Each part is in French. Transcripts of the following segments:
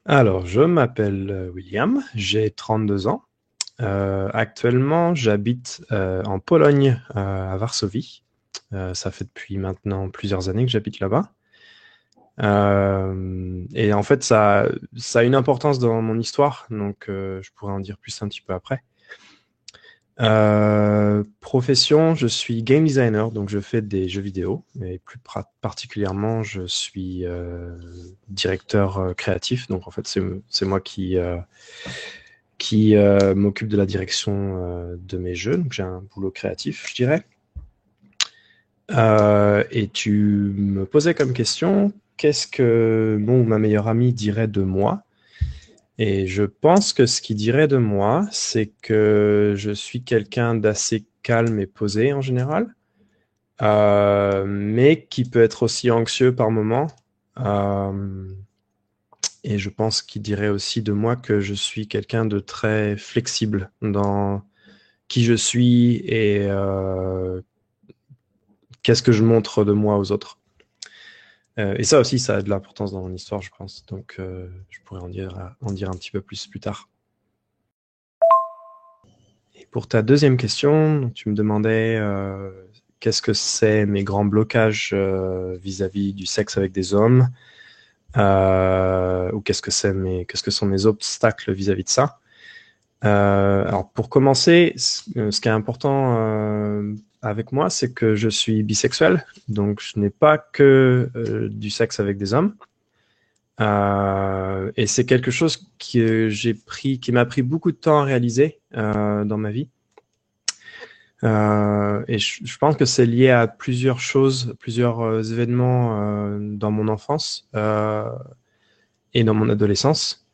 Alors, je m'appelle William, j'ai 32 ans. Actuellement, j'habite en Pologne, à Varsovie. Ça fait depuis maintenant plusieurs années que j'habite là-bas. Et en fait, ça a une importance dans mon histoire, donc je pourrais en dire plus un petit peu après. Profession, je suis game designer, donc je fais des jeux vidéo, et plus particulièrement, je suis directeur créatif. Donc en fait, c'est moi qui m'occupe de la direction de mes jeux. Donc j'ai un boulot créatif, je dirais. Et tu me posais comme question, qu'est-ce que mon ou ma meilleure amie dirait de moi? Et je pense que ce qu'il dirait de moi, c'est que je suis quelqu'un d'assez calme et posé en général, mais qui peut être aussi anxieux par moment. Euh, et je pense qu'il dirait aussi de moi que je suis quelqu'un de très flexible dans qui je suis et qu'est-ce que je montre de moi aux autres. Et ça aussi, ça a de l'importance dans mon histoire, je pense. Donc, je pourrais en dire un petit peu plus tard. Et pour ta deuxième question, donc, tu me demandais qu'est-ce que c'est mes grands blocages vis-à-vis du sexe avec des hommes, ou qu'est-ce que sont mes obstacles vis-à-vis de ça. Alors pour commencer, ce qui est important avec moi, c'est que je suis bisexuel, donc je n'ai pas que du sexe avec des hommes. Et c'est quelque chose qui m'a pris beaucoup de temps à réaliser dans ma vie. Et je pense que c'est lié à plusieurs choses, plusieurs événements dans mon enfance et dans mon adolescence,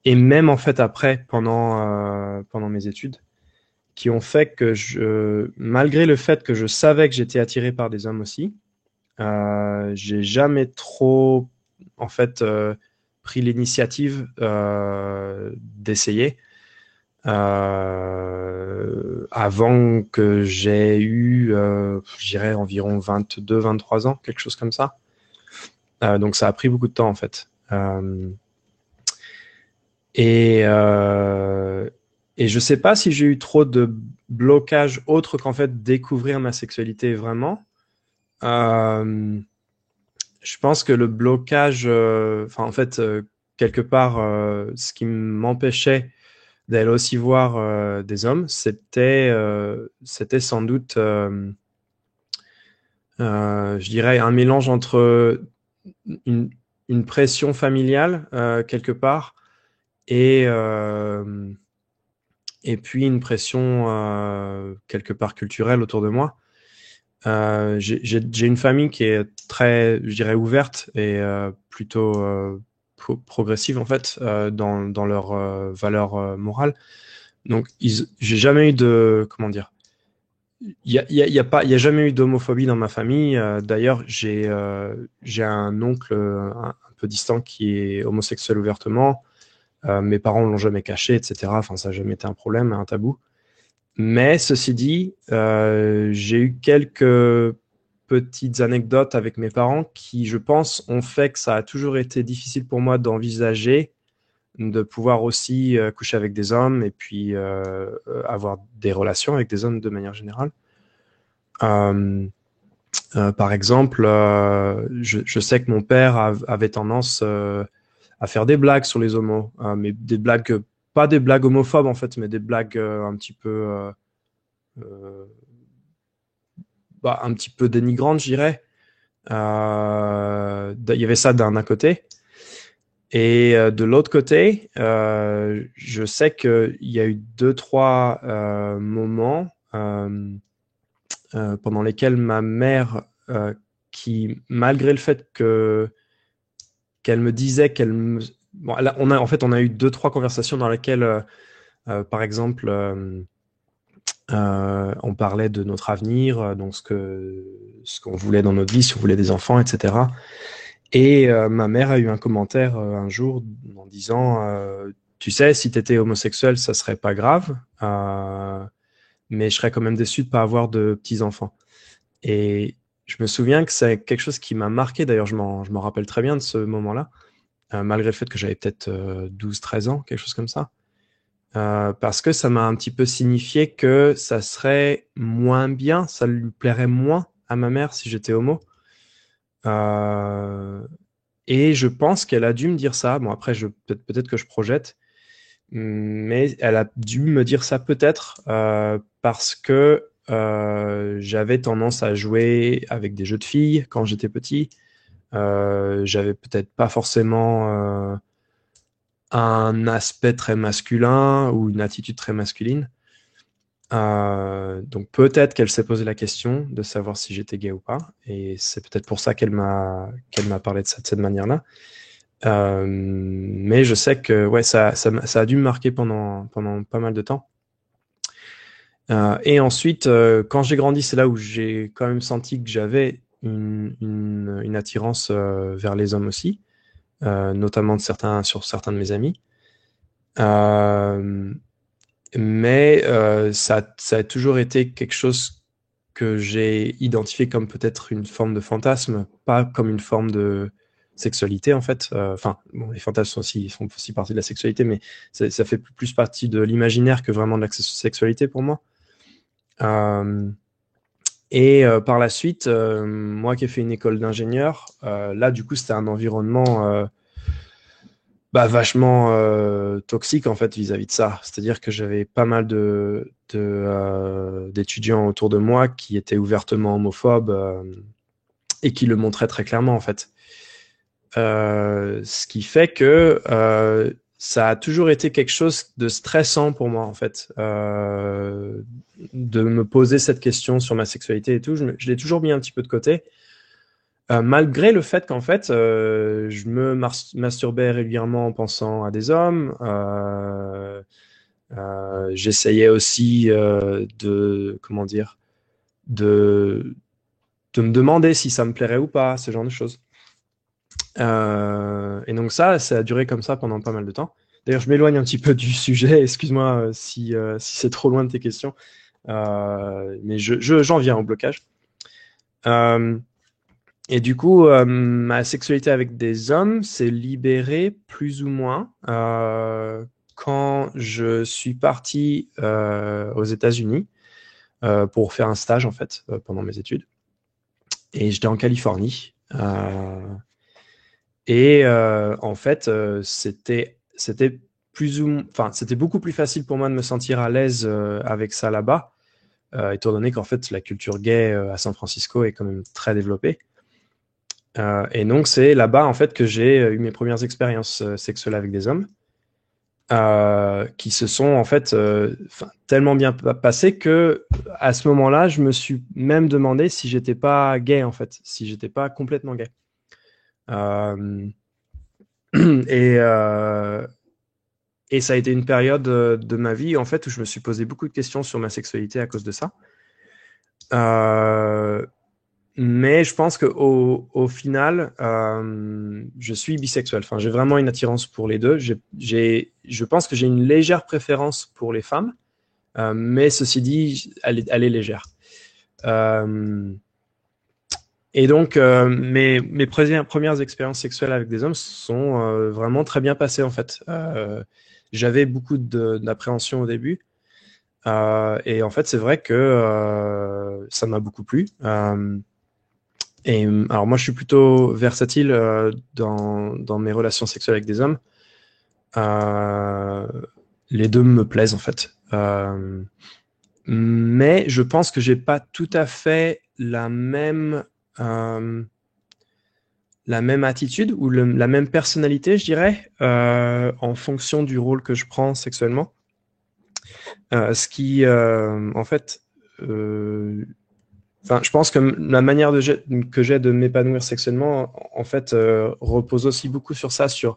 et même en fait après, pendant mes études, qui ont fait que malgré le fait que je savais que j'étais attiré par des hommes aussi, j'ai jamais trop, en fait, pris l'initiative d'essayer avant que j'ai eu, je dirais, environ 22, 23 ans, quelque chose comme ça. Donc ça a pris beaucoup de temps en fait. Et, euh, et je sais pas si j'ai eu trop de blocages autres qu'en fait découvrir ma sexualité vraiment. Euh, je pense que le blocage, enfin en fait, quelque part, ce qui m'empêchait d'aller aussi voir des hommes, c'était sans doute, je dirais, un mélange entre une, une pression familiale quelque part et euh, et puis une pression quelque part culturelle autour de moi. J'ai une famille qui est très, je dirais, ouverte et plutôt progressive en fait dans leurs valeurs morales. Donc, j'ai jamais eu de, comment dire, il y a jamais eu d'homophobie dans ma famille. D'ailleurs, j'ai un oncle un peu distant qui est homosexuel ouvertement. Mes parents l'ont jamais caché, etc. Enfin, ça n'a jamais été un problème, un tabou. Mais ceci dit, j'ai eu quelques petites anecdotes avec mes parents qui, je pense, ont fait que ça a toujours été difficile pour moi d'envisager de pouvoir aussi coucher avec des hommes et puis avoir des relations avec des hommes de manière générale. Euh, Par exemple, je sais que mon père avait tendance à faire des blagues sur les homos, mais des blagues, pas des blagues homophobes en fait, mais des blagues un petit peu euh, un petit peu dénigrante, je dirais. Il y avait ça d'un côté. Et de l'autre côté, je sais qu'il y a eu deux, trois moments pendant lesquels ma mère, qui, malgré le fait qu'elle me disait qu'elle me... Bon, en fait, on a eu deux, trois conversations dans lesquelles, par exemple, on parlait de notre avenir, donc ce qu'on voulait dans notre vie, si on voulait des enfants, etc. Et ma mère a eu un commentaire un jour en disant, tu sais, si tu étais homosexuel, ça serait pas grave, mais je serais quand même déçu de pas avoir de petits-enfants. Et je me souviens que c'est quelque chose qui m'a marqué, d'ailleurs je m'en rappelle très bien de ce moment-là, malgré le fait que j'avais peut-être 12-13 ans, quelque chose comme ça. Parce que ça m'a un petit peu signifié que ça serait moins bien, ça lui plairait moins à ma mère si j'étais homo. Euh, et je pense qu'elle a dû me dire ça. Bon, après, peut-être que je projette, mais elle a dû me dire ça peut-être parce que j'avais tendance à jouer avec des jeux de filles quand j'étais petit. J'avais peut-être pas forcément un aspect très masculin ou une attitude très masculine. Donc peut-être qu'elle s'est posé la question de savoir si j'étais gay ou pas, et c'est peut-être pour ça qu'elle m'a parlé de ça de cette manière-là. Mais je sais que ouais, ça a dû me marquer pendant pas mal de temps. Et ensuite, quand j'ai grandi, c'est là où j'ai quand même senti que j'avais une attirance vers les hommes aussi, notamment sur certains de mes amis. Euh, mais ça a toujours été quelque chose que j'ai identifié comme peut-être une forme de fantasme, pas comme une forme de sexualité en fait. Enfin, bon, les fantasmes font aussi partie de la sexualité, mais ça fait plus partie de l'imaginaire que vraiment de la sexualité pour moi. Euh, et par la suite, moi qui ai fait une école d'ingénieur, là du coup c'était un environnement vachement toxique en fait vis-à-vis de ça. C'est-à-dire que j'avais pas mal d'étudiants autour de moi qui étaient ouvertement homophobes et qui le montraient très clairement en fait. Ce qui fait que ça a toujours été quelque chose de stressant pour moi en fait, de me poser cette question sur ma sexualité et tout. Je l'ai toujours mis un petit peu de côté. Malgré le fait qu'en fait, je me masturbais régulièrement en pensant à des hommes, j'essayais aussi comment dire, de, de me demander si ça me plairait ou pas, ce genre de choses. Et donc ça a duré comme ça pendant pas mal de temps. D'ailleurs, je m'éloigne un petit peu du sujet, excuse-moi si c'est trop loin de tes questions, mais j'en viens au blocage. Euh, Et du coup, ma sexualité avec des hommes s'est libérée plus ou moins quand je suis parti aux États-Unis pour faire un stage en fait pendant mes études. Et j'étais en Californie. En fait, c'était enfin, c'était beaucoup plus facile pour moi de me sentir à l'aise avec ça là-bas, étant donné qu'en fait la culture gay à San Francisco est quand même très développée. Et donc, c'est là-bas, en fait, que j'ai eu mes premières expériences sexuelles avec des hommes, qui se sont, en fait, tellement bien passées que, à ce moment-là, je me suis même demandé si j'étais pas gay, en fait, si j'étais pas complètement gay. Euh, et, euh, et ça a été une période de ma vie, en fait, où je me suis posé beaucoup de questions sur ma sexualité à cause de ça. Euh, Mais je pense qu'au final, je suis bisexuel. Enfin, j'ai vraiment une attirance pour les deux. Je pense que j'ai une légère préférence pour les femmes, mais ceci dit, elle est légère. Euh, et donc, mes premières expériences sexuelles avec des hommes sont vraiment très bien passées en fait. J'avais beaucoup d'appréhension au début. Et en fait, c'est vrai que ça m'a beaucoup plu. Et alors moi, je suis plutôt versatile dans mes relations sexuelles avec des hommes. Euh, les deux me plaisent en fait. Mais je pense que j'ai pas tout à fait euh, la même attitude ou la même personnalité, je dirais, en fonction du rôle que je prends sexuellement. Ce qui, en fait, euh, enfin, je pense que la manière que j'ai de m'épanouir sexuellement, en fait, repose aussi beaucoup sur ça, sur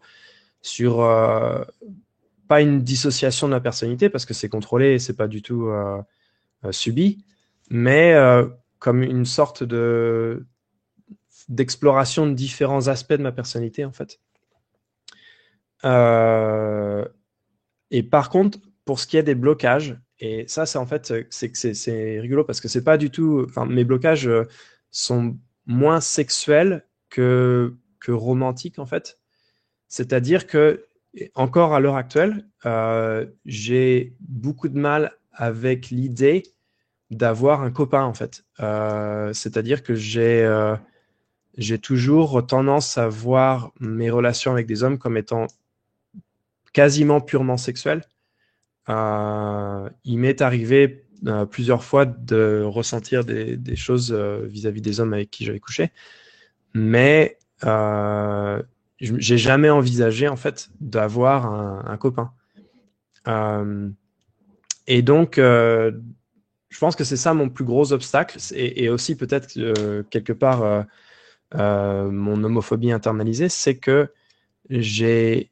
pas une dissociation de la personnalité parce que c'est contrôlé et c'est pas du tout subi, mais comme une sorte de d'exploration de différents aspects de ma personnalité en fait. Euh, et par contre, pour ce qui est des blocages, et ça, c'est en fait, c'est rigolo parce que c'est pas du tout, enfin, mes blocages sont moins sexuels que romantiques en fait. C'est-à-dire que, encore à l'heure actuelle, j'ai beaucoup de mal avec l'idée d'avoir un copain, en fait. C'est-à-dire que j'ai toujours tendance à voir mes relations avec des hommes comme étant quasiment purement sexuelles. Il m'est arrivé plusieurs fois de ressentir des choses vis-à-vis des hommes avec qui j'avais couché, mais j'ai jamais envisagé en fait d'avoir un copain. Euh, et donc, je pense que c'est ça mon plus gros obstacle, et aussi peut-être quelque part mon homophobie internalisée, c'est que j'ai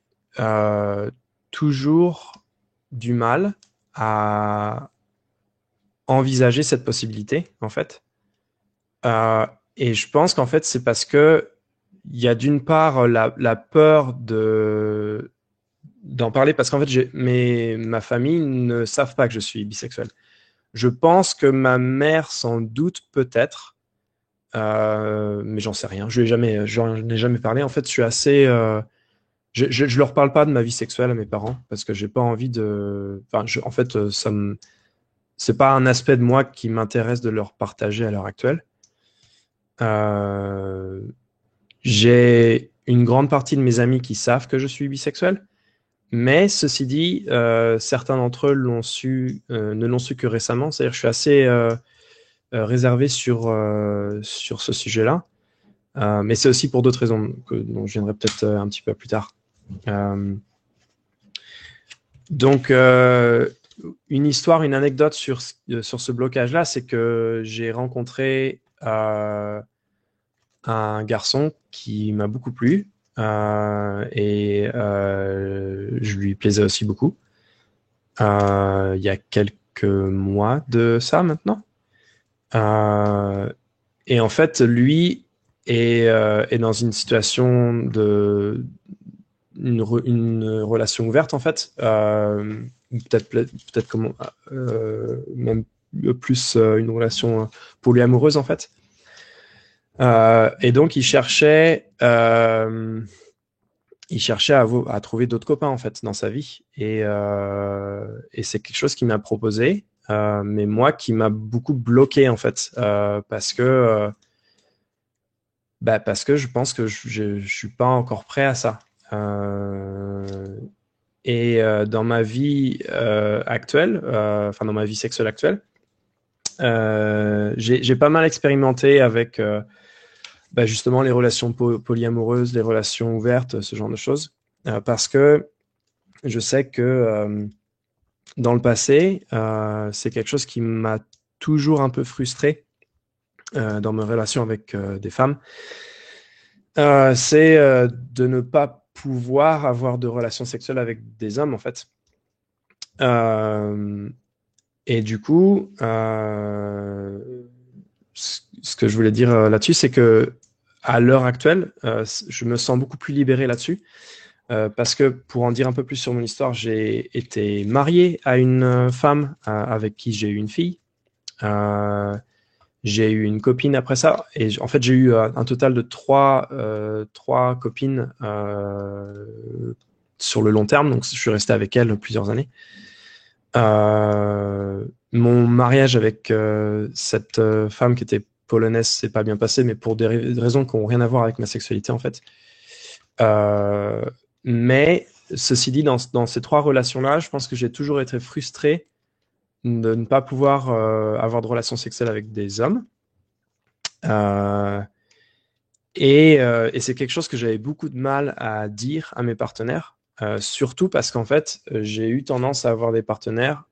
toujours du mal à envisager cette possibilité, en fait. Et je pense qu'en fait, c'est parce que il y a d'une part la peur d'en parler, parce qu'en fait, ma famille ne savent pas que je suis bisexuel. Je pense que ma mère s'en doute peut-être, mais j'en sais rien. J'en ai jamais parlé. En fait, je suis assez. Je leur parle pas de ma vie sexuelle à mes parents parce que j'ai pas envie de. Enfin, en fait, c'est pas un aspect de moi qui m'intéresse de leur partager à l'heure actuelle. Euh, j'ai une grande partie de mes amis qui savent que je suis bisexuel, mais ceci dit, certains d'entre eux ne l'ont su que récemment. C'est-à-dire que je suis assez réservé sur ce sujet-là. Mais c'est aussi pour d'autres raisons dont je viendrai peut-être un petit peu plus tard. Euh, donc, une anecdote sur ce blocage-là, c'est que j'ai rencontré un garçon qui m'a beaucoup plu et je lui plaisais aussi beaucoup. Il y a quelques mois de ça maintenant. Et en fait, lui est dans une situation une relation ouverte en fait, peut-être comment même plus une relation polyamoureuse en fait. Et donc il cherchait à trouver d'autres copains en fait dans sa vie, et c'est quelque chose qu'il m'a proposé, mais moi qui m'a beaucoup bloqué en fait, parce que je pense que je suis pas encore prêt à ça. Euh, dans ma vie actuelle, enfin dans ma vie sexuelle actuelle, j'ai pas mal expérimenté avec justement les relations polyamoureuses, les relations ouvertes, ce genre de choses, parce que je sais que dans le passé, c'est quelque chose qui m'a toujours un peu frustré dans mes relations avec des femmes. C'est de ne pas pouvoir avoir de relations sexuelles avec des hommes, en fait. Euh, et du coup, ce que je voulais dire là-dessus, c'est que à l'heure actuelle, je me sens beaucoup plus libéré là-dessus. Parce que pour en dire un peu plus sur mon histoire, j'ai été marié à une femme avec qui j'ai eu une fille. J'ai eu une copine après ça. Et en fait, j'ai eu un total de trois copines sur le long terme. Donc, je suis resté avec elles plusieurs années. Mon mariage avec cette femme qui était polonaise s'est pas bien passé, mais pour des raisons qui n'ont rien à voir avec ma sexualité, en fait. Mais ceci dit, dans ces trois relations-là, je pense que j'ai toujours été frustré de ne pas pouvoir avoir de relations sexuelles avec des hommes. Euh, et c'est quelque chose que j'avais beaucoup de mal à dire à mes partenaires, surtout parce qu'en fait, j'ai eu tendance à avoir des partenaires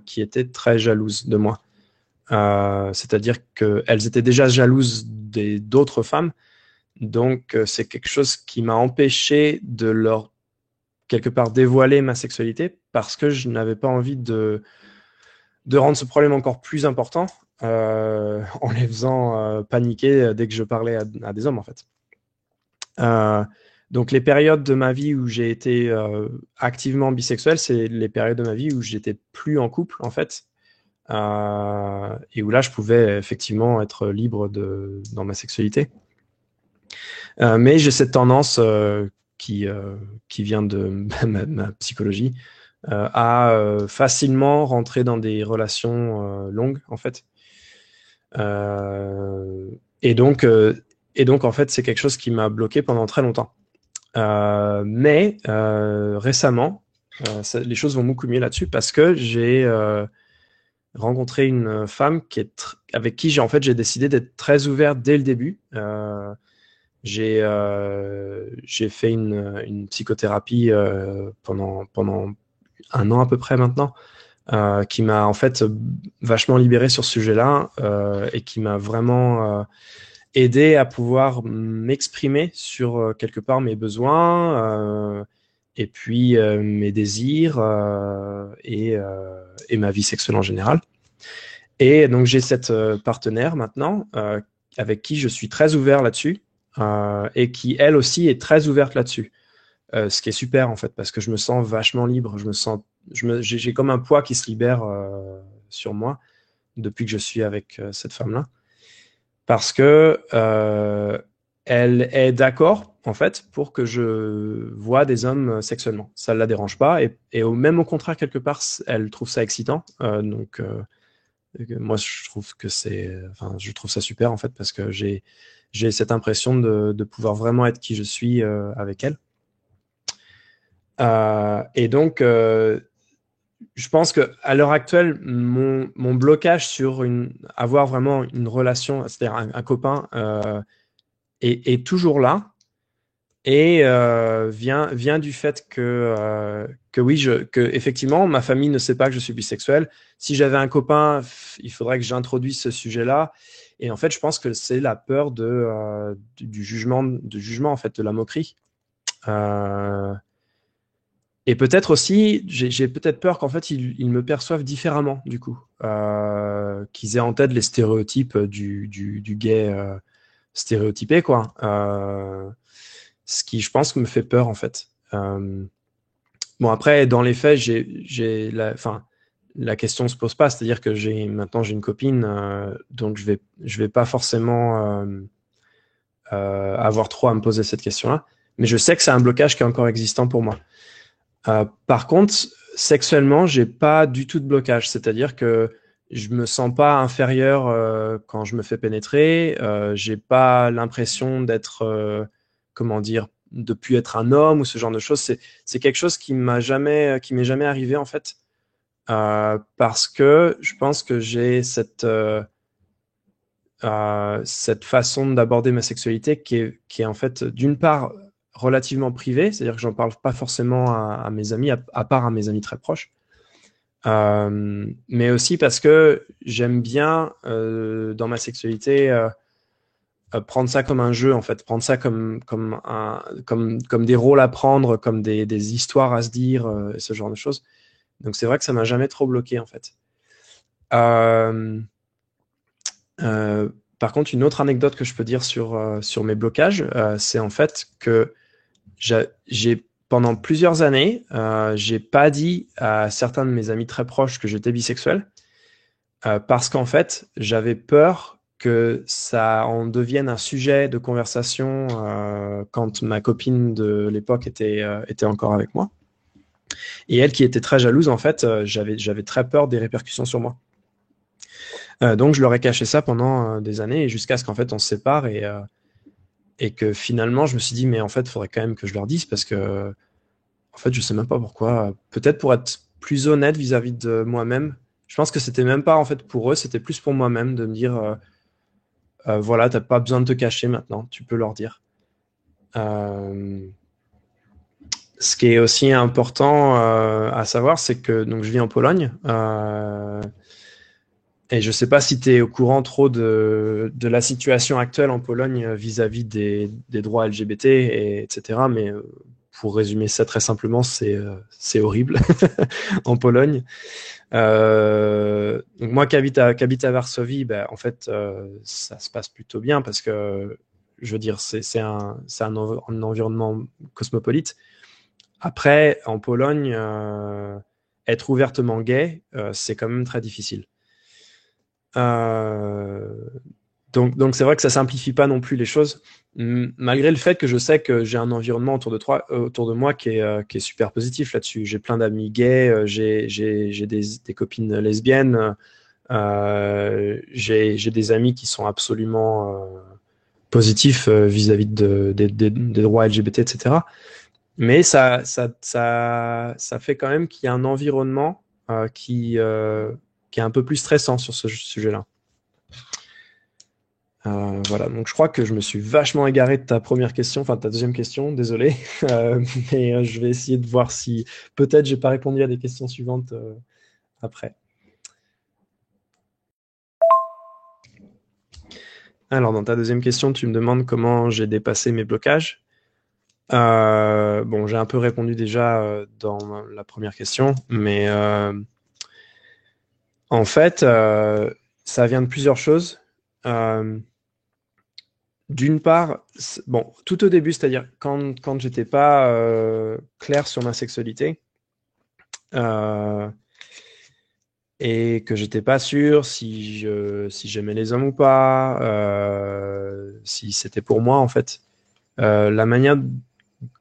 qui étaient très jalouses de moi. C'est-à-dire qu'elles étaient déjà jalouses d'autres femmes, donc c'est quelque chose qui m'a empêché de leur quelque part dévoiler ma sexualité parce que je n'avais pas envie de rendre ce problème encore plus important en les faisant paniquer dès que je parlais à des hommes, en fait. Euh, donc les périodes de ma vie où j'ai été activement bisexuel, c'est les périodes de ma vie où j'étais plus en couple, en fait. Et où là, je pouvais effectivement être libre dans ma sexualité. Mais j'ai cette tendance qui vient de ma psychologie, à facilement rentrer dans des relations longues, en fait. Et donc, en fait, c'est quelque chose qui m'a bloqué pendant très longtemps. Mais récemment, les choses vont beaucoup mieux là-dessus parce que j'ai rencontré une femme avec qui j'ai décidé d'être très ouvert dès le début. J'ai fait une psychothérapie pendant 1 an à peu près maintenant, qui m'a en fait vachement libéré sur ce sujet-là et qui m'a vraiment aidé à pouvoir m'exprimer sur quelque part mes besoins et puis mes désirs et ma vie sexuelle en général. Et donc j'ai cette partenaire maintenant avec qui je suis très ouvert là-dessus et qui elle aussi est très ouverte là-dessus. Ce qui est super en fait parce que je me sens vachement libre. J'ai comme un poids qui se libère sur moi depuis que je suis avec cette femme-là. Parce que elle est d'accord en fait pour que je vois des hommes sexuellement. Ça ne la dérange pas et même au contraire quelque part elle trouve ça excitant. Donc moi je trouve que je trouve ça super en fait parce que j'ai cette impression de pouvoir vraiment être qui je suis avec elle. Et donc je pense que à l'heure actuelle, mon blocage sur avoir vraiment une relation, c'est-à-dire un copain, est toujours là et vient du fait que oui, que effectivement, ma famille ne sait pas que je suis bisexuel. Si j'avais un copain, il faudrait que j'introduise ce sujet-là. Et en fait, je pense que c'est la peur du jugement en fait, de la moquerie. Et peut-être aussi, j'ai peut-être peur qu'en fait, ils me perçoivent différemment, du coup. Qu'ils aient en tête les stéréotypes du gay stéréotypé, quoi. Ce qui, je pense, me fait peur, en fait. Bon, après, dans les faits, la question se pose pas. C'est-à-dire que maintenant, j'ai une copine, donc je vais pas forcément avoir trop à me poser cette question-là. Mais je sais que c'est un blocage qui est encore existant pour moi. Par contre, sexuellement, j'ai pas du tout de blocage. C'est-à-dire que je me sens pas inférieur quand je me fais pénétrer. J'ai pas l'impression d'être, comment dire, de plus être un homme ou ce genre de choses. C'est quelque chose qui m'est jamais arrivé en fait, parce que je pense que j'ai cette façon d'aborder ma sexualité qui est en fait d'une part relativement privée, c'est-à-dire que j'en parle pas forcément à mes amis, à part à mes amis très proches, mais aussi parce que j'aime bien dans ma sexualité prendre ça comme un jeu en fait, prendre ça comme des rôles à prendre, comme des histoires à se dire, ce genre de choses. Donc c'est vrai que ça m'a jamais trop bloqué en fait. Euh, Euh, Par contre, une autre anecdote que je peux dire sur mes blocages, c'est en fait que pendant plusieurs années, j'ai pas dit à certains de mes amis très proches que j'étais bisexuel, parce qu'en fait, j'avais peur que ça en devienne un sujet de conversation quand ma copine de l'époque était encore avec moi. Et elle, qui était très jalouse, en fait, j'avais très peur des répercussions sur moi. Donc je leur ai caché ça pendant des années et jusqu'à ce qu'en fait on se sépare et que finalement je me suis dit mais en fait il faudrait quand même que je leur dise parce que en fait je sais même pas pourquoi. Peut-être pour être plus honnête vis-à-vis de moi-même. Je pense que c'était même pas en fait pour eux, c'était plus pour moi-même de me dire voilà, t'as pas besoin de te cacher maintenant, tu peux leur dire. Euh, Ce qui est aussi important à savoir, c'est que donc je vis en Pologne. Et je ne sais pas si tu es au courant trop de la situation actuelle en Pologne vis-à-vis des droits LGBT, etc. Mais pour résumer ça très simplement, c'est horrible en Pologne. Donc moi qui habite à Varsovie, ben, en fait, ça se passe plutôt bien parce que, je veux dire, un environnement cosmopolite. Après, en Pologne, être ouvertement gay, c'est quand même très difficile. Euh, Donc c'est vrai que ça simplifie pas non plus les choses, malgré le fait que je sais que j'ai un environnement autour de moi qui est super positif là-dessus. J'ai plein d'amis gays, j'ai des copines lesbiennes, j'ai des amis qui sont absolument positifs vis-à-vis des droits LGBT, etc. Mais ça fait quand même qu'il y a un environnement qui est un peu plus stressant sur ce sujet-là. Voilà, donc je crois que je me suis vachement égaré de ta première question, enfin de ta deuxième question, désolé. Mais je vais essayer de voir si peut-être j'ai pas répondu à des questions suivantes après. Alors, dans ta deuxième question, tu me demandes comment j'ai dépassé mes blocages. Bon, j'ai un peu répondu déjà dans la première question, mais en fait, ça vient de plusieurs choses. D'une part, bon, tout au début, c'est-à-dire quand j'étais pas clair sur ma sexualité et que j'étais pas sûr si j'aimais les hommes ou pas, si c'était pour moi en fait. La manière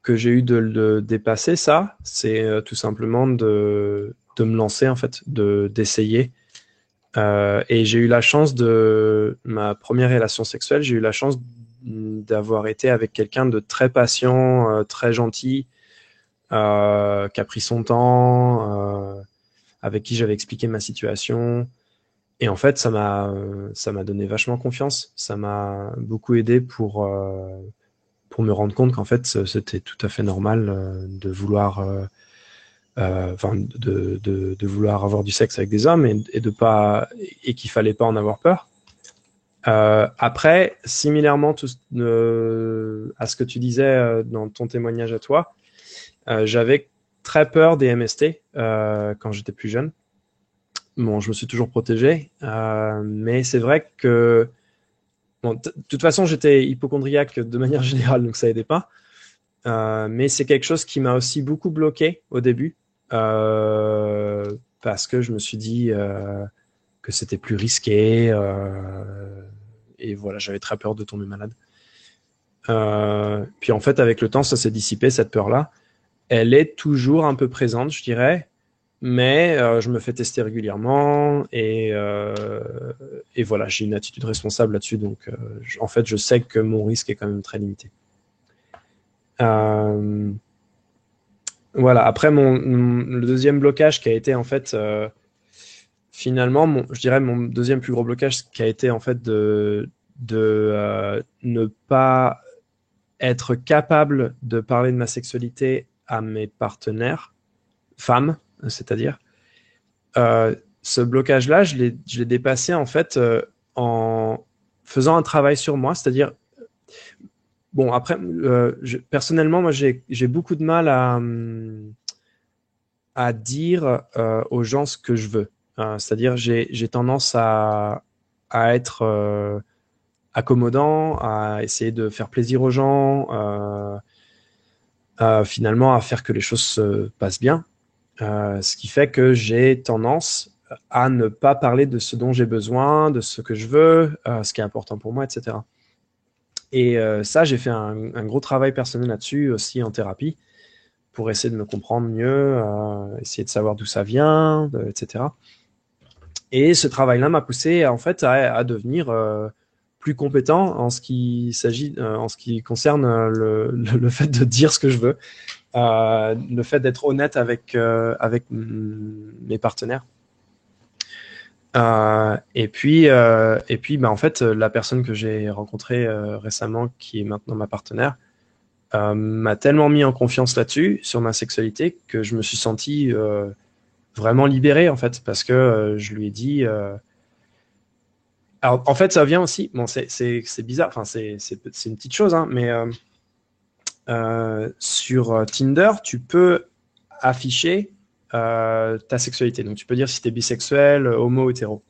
que j'ai eu de le dépasser, ça, c'est tout simplement de me lancer en fait, d'essayer. Et j'ai eu la chance de ma première relation sexuelle, j'ai eu la chance d'avoir été avec quelqu'un de très patient, très gentil, qui a pris son temps, avec qui j'avais expliqué ma situation. Et en fait, ça m'a donné vachement confiance. Ça m'a beaucoup aidé pour me rendre compte qu'en fait, c'était tout à fait normal de vouloir enfin de vouloir avoir du sexe avec des hommes et de pas et qu'il fallait pas en avoir peur. Après, similairement à ce que tu disais dans ton témoignage à toi, j'avais très peur des MST quand j'étais plus jeune. Bon, je me suis toujours protégé, mais c'est vrai que bon, de toute façon, j'étais hypochondriaque de manière générale, donc ça aidait pas. Mais c'est quelque chose qui m'a aussi beaucoup bloqué au début, parce que je me suis dit que c'était plus risqué, et voilà, j'avais très peur de tomber malade. Puis en fait, avec le temps, ça s'est dissipé, cette peur-là. Elle est toujours un peu présente, je dirais, mais je me fais tester régulièrement et voilà, j'ai une attitude responsable là-dessus, donc en fait, je sais que mon risque est quand même très limité. Voilà, après le deuxième blocage qui a été en fait finalement, je dirais mon deuxième plus gros blocage qui a été en fait de ne pas être capable de parler de ma sexualité à mes partenaires, femmes, c'est-à-dire. Ce blocage-là, je l'ai dépassé en fait en faisant un travail sur moi, c'est-à-dire, bon, après, personnellement, moi, j'ai beaucoup de mal à dire aux gens ce que je veux. C'est-à-dire, j'ai tendance à être accommodant, à essayer de faire plaisir aux gens, finalement à faire que les choses se passent bien. Ce qui fait que j'ai tendance à ne pas parler de ce dont j'ai besoin, de ce que je veux, ce qui est important pour moi, etc. Et ça, j'ai fait un gros travail personnel là-dessus aussi en thérapie pour essayer de me comprendre mieux, essayer de savoir d'où ça vient, etc. Et ce travail-là m'a poussé en fait à devenir plus compétent en ce qui s'agit, en ce qui concerne le fait de dire ce que je veux, le fait d'être honnête avec mes partenaires. Et puis, bah, en fait, la personne que j'ai rencontrée récemment, qui est maintenant ma partenaire, m'a tellement mis en confiance là-dessus, sur ma sexualité, que je me suis senti vraiment libéré, en fait, parce que je lui ai dit. Alors, en fait, ça vient aussi. Bon, c'est bizarre. Enfin, c'est une petite chose, hein, mais sur Tinder, tu peux afficher ta sexualité. Donc, tu peux dire si tu es bisexuel, homo, hétéro.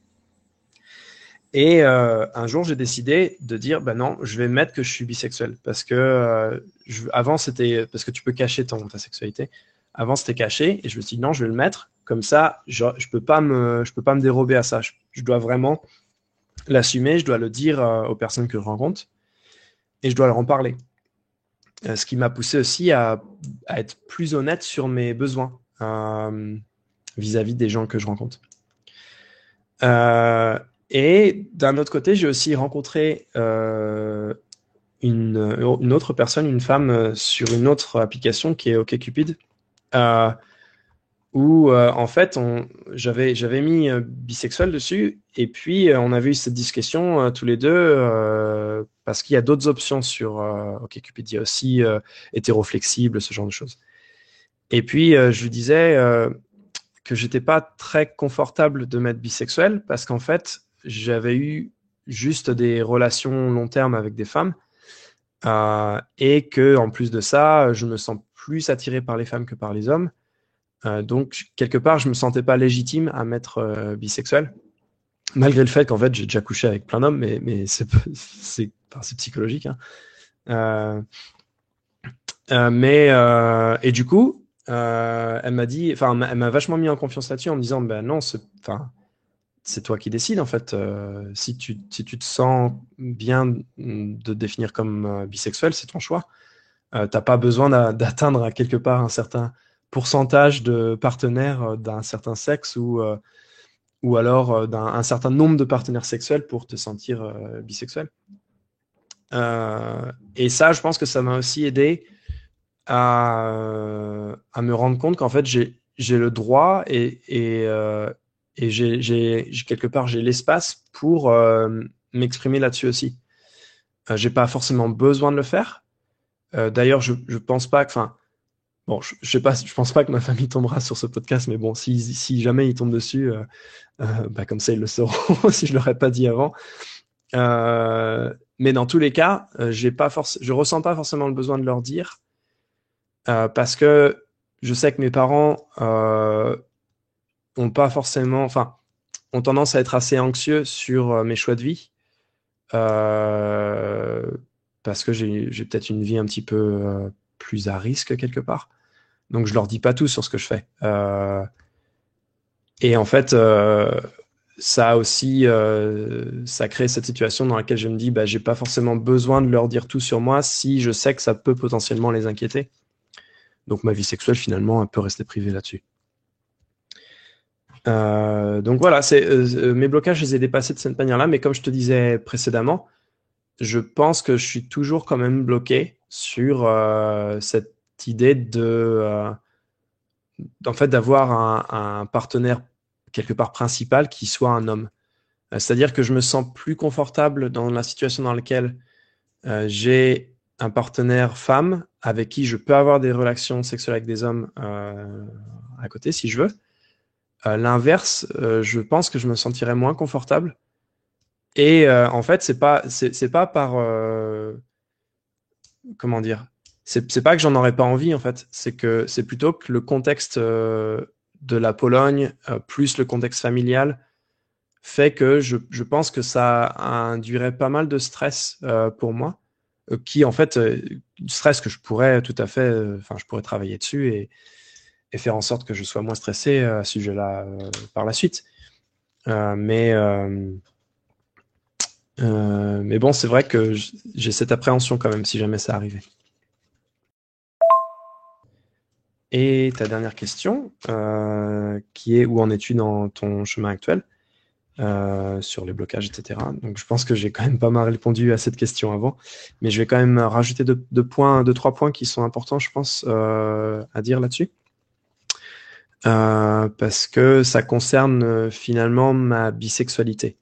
Et un jour, j'ai décidé de dire, bah non, je vais mettre que je suis bisexuel. Parce que avant, c'était parce que tu peux cacher ta sexualité. Avant, c'était caché. Et je me suis dit, non, je vais le mettre. Comme ça, je peux pas me dérober à ça. Je dois vraiment l'assumer, je dois le dire aux personnes que je rencontre et je dois leur en parler. Ce qui m'a poussé aussi à être plus honnête sur mes besoins vis-à-vis des gens que je rencontre. Et d'un autre côté, j'ai aussi rencontré une autre personne, une femme, sur une autre application qui est OkCupid, où en fait, j'avais mis bisexuel dessus, et puis on avait eu cette discussion tous les deux, parce qu'il y a d'autres options sur OkCupid. Il y a aussi hétéroflexible, ce genre de choses. Et puis je lui disais que j'étais pas très confortable de mettre bisexuel, parce qu'en fait, j'avais eu juste des relations long terme avec des femmes, et que en plus de ça, je me sens plus attiré par les femmes que par les hommes. Donc, quelque part, je me sentais pas légitime à mettre bisexuel, malgré le fait qu'en fait, j'ai déjà couché avec plein d'hommes, mais c'est psychologique, hein. Et du coup, elle m'a dit, enfin, elle m'a vachement mis en confiance là-dessus en me disant, ben non, c'est toi qui décides en fait. Si tu te sens bien de te définir comme bisexuel, c'est ton choix. T'as pas besoin d'atteindre à quelque part un certain pourcentage de partenaires d'un certain sexe ou alors un certain nombre de partenaires sexuels pour te sentir bisexuel. Et ça, je pense que ça m'a aussi aidé à me rendre compte qu'en fait, j'ai le droit et quelque part, j'ai l'espace pour m'exprimer là-dessus aussi. J'ai pas forcément besoin de le faire. D'ailleurs, je pense pas que, enfin, bon, je sais pas, je pense pas que ma famille tombera sur ce podcast, mais bon, si jamais ils tombent dessus, bah, comme ça ils le sauront si je leur ai pas dit avant. Mais dans tous les cas, je ressens pas forcément le besoin de leur dire parce que je sais que mes parents ont pas forcément, enfin, ont tendance à être assez anxieux sur mes choix de vie euh, parce que j'ai peut-être une vie un petit peu plus à risque quelque part. Donc je leur dis pas tout sur ce que je fais. Et en fait, ça aussi, ça crée cette situation dans laquelle je me dis, bah, j'ai pas forcément besoin de leur dire tout sur moi si je sais que ça peut potentiellement les inquiéter. Donc ma vie sexuelle finalement, elle peut rester privée là-dessus. Donc voilà, mes blocages, je les ai dépassés de cette manière-là, mais comme je te disais précédemment, je pense que je suis toujours quand même bloqué sur cette idée en fait, d'avoir un partenaire quelque part principal qui soit un homme. C'est-à-dire que je me sens plus confortable dans la situation dans laquelle j'ai un partenaire femme avec qui je peux avoir des relations sexuelles avec des hommes à côté si je veux. L'inverse, je pense que je me sentirais moins confortable. Et en fait, c'est pas par comment dire, c'est pas que j'en aurais pas envie en fait, c'est que c'est plutôt que le contexte de la Pologne plus le contexte familial fait que je pense que ça induirait pas mal de stress pour moi, qui en fait, stress que je pourrais tout à fait, enfin, je pourrais travailler dessus et faire en sorte que je sois moins stressé à ce sujet-là par la suite. Euh, mais, euh, mais bon, c'est vrai que j'ai cette appréhension quand même si jamais ça arrivait. Et ta dernière question, qui est où en es-tu dans ton chemin actuel sur les blocages, etc. Donc je pense que j'ai quand même pas mal répondu à cette question avant, mais je vais quand même rajouter deux, trois points qui sont importants, je pense, à dire là-dessus. Parce que ça concerne finalement ma bisexualité.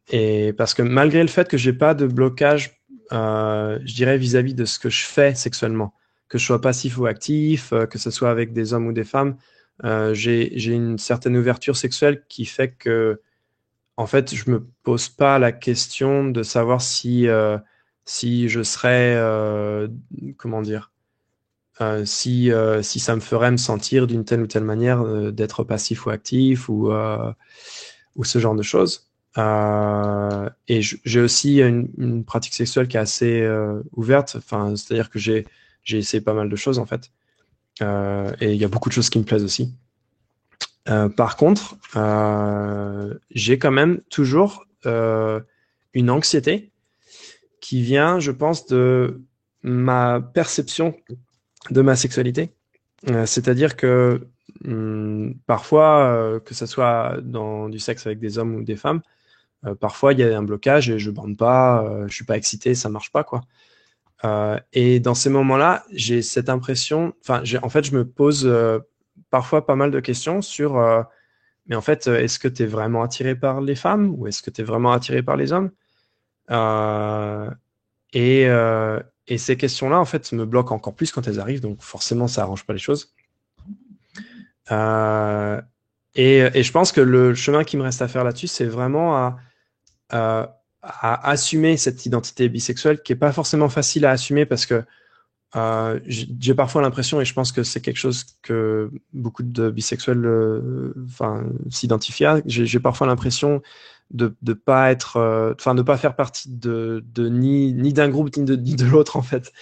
Et parce que malgré le fait que j'ai pas de blocage, je dirais vis-à-vis de ce que je fais sexuellement, que je sois passif ou actif, que ce soit avec des hommes ou des femmes, j'ai une certaine ouverture sexuelle qui fait que en fait, je me pose pas la question de savoir si je serais, comment dire, si ça me ferait me sentir d'une telle ou telle manière d'être passif ou actif ou ce genre de choses. Et j'ai aussi une pratique sexuelle qui est assez ouverte. Enfin, c'est-à-dire que j'ai essayé pas mal de choses en fait. Et il y a beaucoup de choses qui me plaisent aussi. Par contre, j'ai quand même toujours une anxiété qui vient, je pense, de ma perception de ma sexualité. C'est-à-dire que parfois, que ce soit dans du sexe avec des hommes ou des femmes, parfois il y a un blocage et je bande pas, je suis pas excité, ça marche pas, quoi. Et dans ces moments-là, j'ai cette impression, enfin, en fait, je me pose parfois pas mal de questions sur, mais en fait, est-ce que tu es vraiment attiré par les femmes ou est-ce que tu es vraiment attiré par les hommes? Euh, et, euh, et ces questions-là, en fait, me bloquent encore plus quand elles arrivent, donc forcément, ça arrange pas les choses. Euh, et je pense que le chemin qui me reste à faire là-dessus, c'est vraiment à assumer cette identité bisexuelle qui est pas forcément facile à assumer parce que j'ai parfois l'impression, et je pense que c'est quelque chose que beaucoup de bisexuels enfin, s'identifient à, j'ai parfois l'impression de pas être, enfin, de pas faire partie ni d'un groupe ni de l'autre, en fait.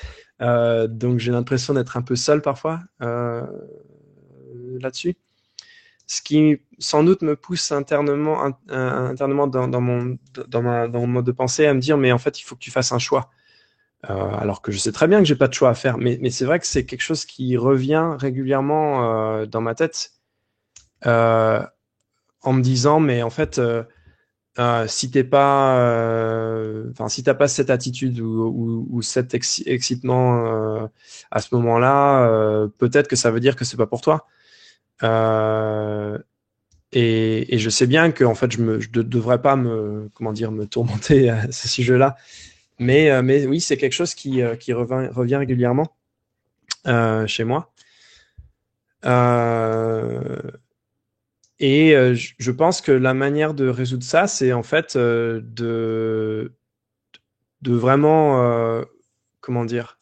Donc j'ai l'impression d'être un peu seul parfois là-dessus. Ce qui sans doute me pousse internement dans mon mode de pensée à me dire, mais en fait, il faut que tu fasses un choix. Alors que je sais très bien que j'ai pas de choix à faire, mais c'est vrai que c'est quelque chose qui revient régulièrement dans ma tête euh, en me disant, mais en fait, si t'es pas, enfin, si t'as pas cette attitude ou cet excitement à ce moment-là, peut-être que ça veut dire que c'est pas pour toi. Euh, et je sais bien que en fait, je devrais pas comment dire, me tourmenter à ce sujet-là. Mais oui, c'est quelque chose qui revient régulièrement chez moi. Euh, et je pense que la manière de résoudre ça, c'est en fait de vraiment, comment dire,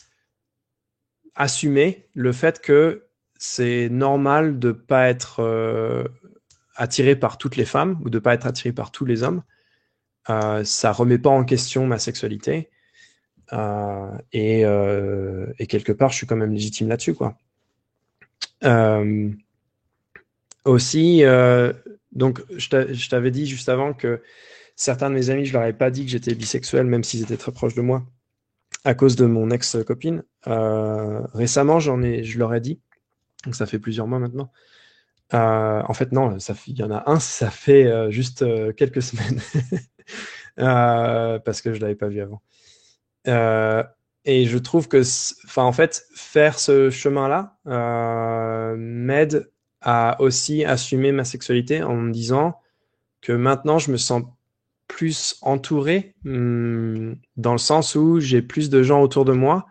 assumer le fait que c'est normal de pas être attiré par toutes les femmes ou de pas être attiré par tous les hommes. Ça remet pas en question ma sexualité. Et quelque part, je suis quand même légitime là-dessus, quoi. Euh, Aussi, donc, je t'avais dit juste avant que certains de mes amis, je leur avais pas dit que j'étais bisexuel, même s'ils étaient très proches de moi, à cause de mon ex-copine. Récemment, je leur ai dit, donc ça fait plusieurs mois maintenant. En fait, non, il y en a un, ça fait juste quelques semaines, parce que je l'avais pas vu avant. Euh, et je trouve que, enfin, en fait, faire ce chemin-là m'aide à aussi assumer ma sexualité en me disant que maintenant je me sens plus entouré, dans le sens où j'ai plus de gens autour de moi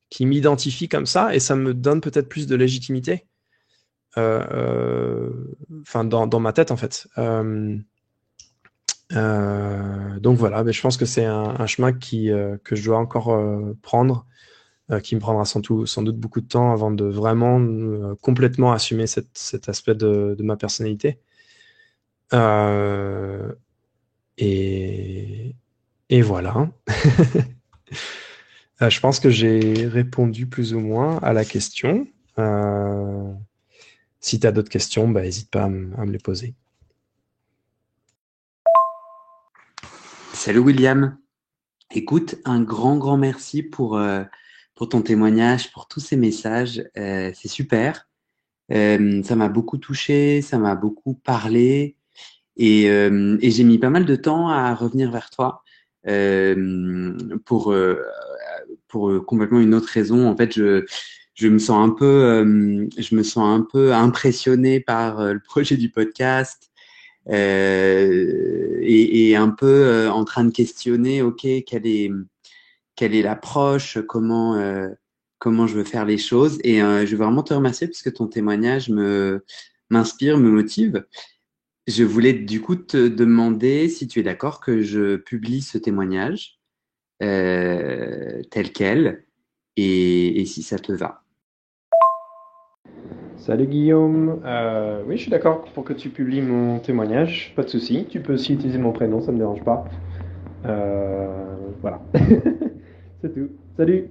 qui m'identifient comme ça et ça me donne peut-être plus de légitimité, enfin dans ma tête en fait. Donc voilà, mais je pense que c'est un chemin que je dois encore prendre, qui me prendra sans doute beaucoup de temps avant de vraiment complètement assumer cet aspect de ma personnalité. Euh, et, et voilà. Je pense que j'ai répondu plus ou moins à la question. Euh, Si tu as d'autres questions, bah, n'hésite pas à me les poser. Salut William. Écoute, un grand, grand merci pour ton témoignage, pour tous ces messages. C'est super. Ça m'a beaucoup touché, ça m'a beaucoup parlé et j'ai mis pas mal de temps à revenir vers toi euh, pour, euh, pour complètement une autre raison. En fait, je me sens un peu, je me sens un peu impressionné par le projet du podcast et un peu en train de questionner, OK, quelle est l'approche, comment je veux faire les choses. Et je veux vraiment te remercier parce que ton témoignage m'inspire, me motive. Je voulais du coup te demander si tu es d'accord que je publie ce témoignage tel quel et si ça te va. Salut Guillaume. Oui, je suis d'accord pour que tu publies mon témoignage, pas de souci. Tu peux aussi utiliser mon prénom, ça me dérange pas. Voilà. C'est tout. Salut.